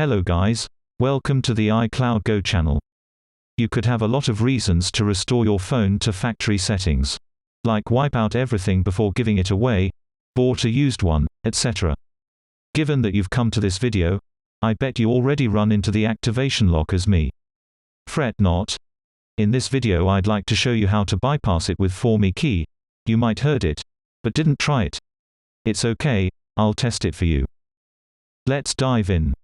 Hello guys, welcome to the iCloud Go channel. You could have a lot of reasons to restore your phone to factory settings. Like wipe out everything before giving it away, bought a used one, etc. Given that you've come to this video, I bet you already run into the activation lock as me. Fret not. In this video I'd like to show you how to bypass it with For Me key. You might heard it, but didn't try it. It's okay, I'll test it for you. Let's dive in.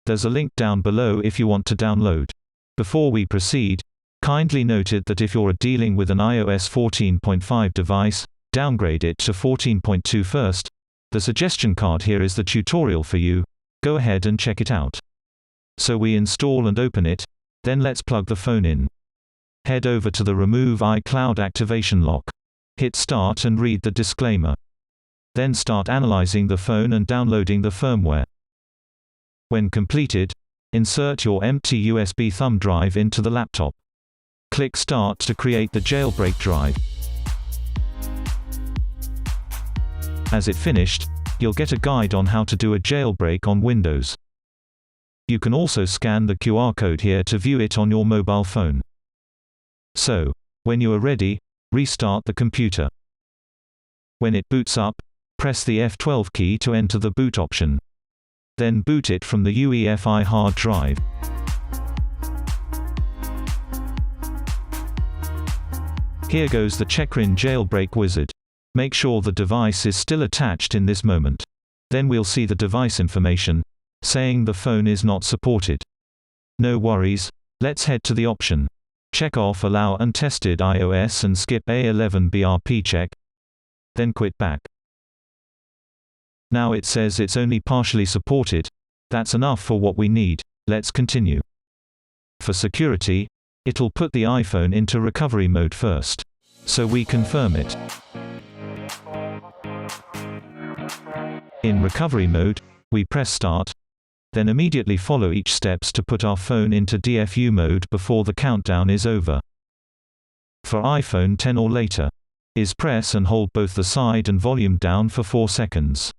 There's a link down below if you want to download. Before we proceed, kindly noted that if you're dealing with an iOS 14.5 device, downgrade it to 14.2 first. The suggestion card here is the tutorial for you. Go ahead and check it out. So we install and open it, then let's plug the phone in. Head over to the Remove iCloud Activation Lock. Hit Start and read the disclaimer. Then start analyzing the phone and downloading the firmware. When completed, insert your empty USB thumb drive into the laptop. Click Start to create the jailbreak drive. As it finished, you'll get a guide on how to do a jailbreak on Windows. You can also scan the QR code here to view it on your mobile phone. So, when you are ready, restart the computer. When it boots up, press the F12 key to enter the boot option. Then boot it from the UEFI hard drive. Here goes the checkrin jailbreak wizard. Make sure the device is still attached in this moment. Then we'll see the device information, saying the phone is not supported. No worries, let's head to the option. Check off Allow Untested iOS and skip A11 BRP check. Then quit back. Now it says it's only partially supported. That's enough for what we need. Let's continue. For security, it'll put the iPhone into recovery mode first. So we confirm it. In recovery mode, we press Start. Then immediately follow each steps to put our phone into DFU mode before the countdown is over. For iPhone 10 or later, press and hold both the side and volume down for 4 seconds.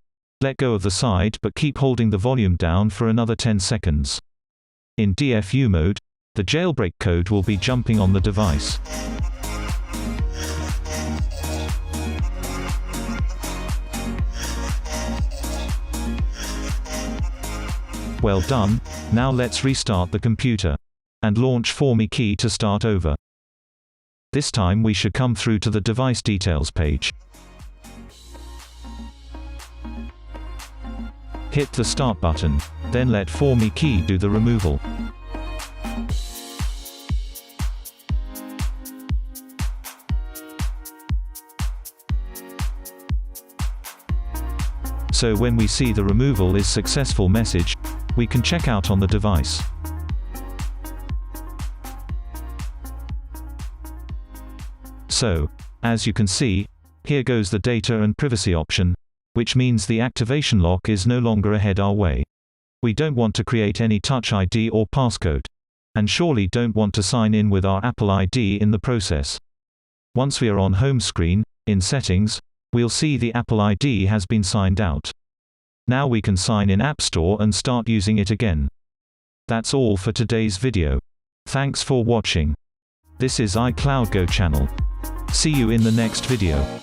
Let go of the side but keep holding the volume down for another 10 seconds. In DFU mode, the jailbreak code will be jumping on the device. Well done, now let's restart the computer. And launch For Me key to start over. This time we should come through to the device details page. Hit the Start button, then let For Me key do the removal. So when we see the removal is successful message, we can check out on the device. So, as you can see, here goes the data and privacy option, which means the activation lock is no longer ahead our way. We don't want to create any Touch ID or passcode. And surely don't want to sign in with our Apple ID in the process. Once we are on home screen, in settings, we'll see the Apple ID has been signed out. Now we can sign in App Store and start using it again. That's all for today's video. Thanks for watching. This is iCloud Go channel. See you in the next video.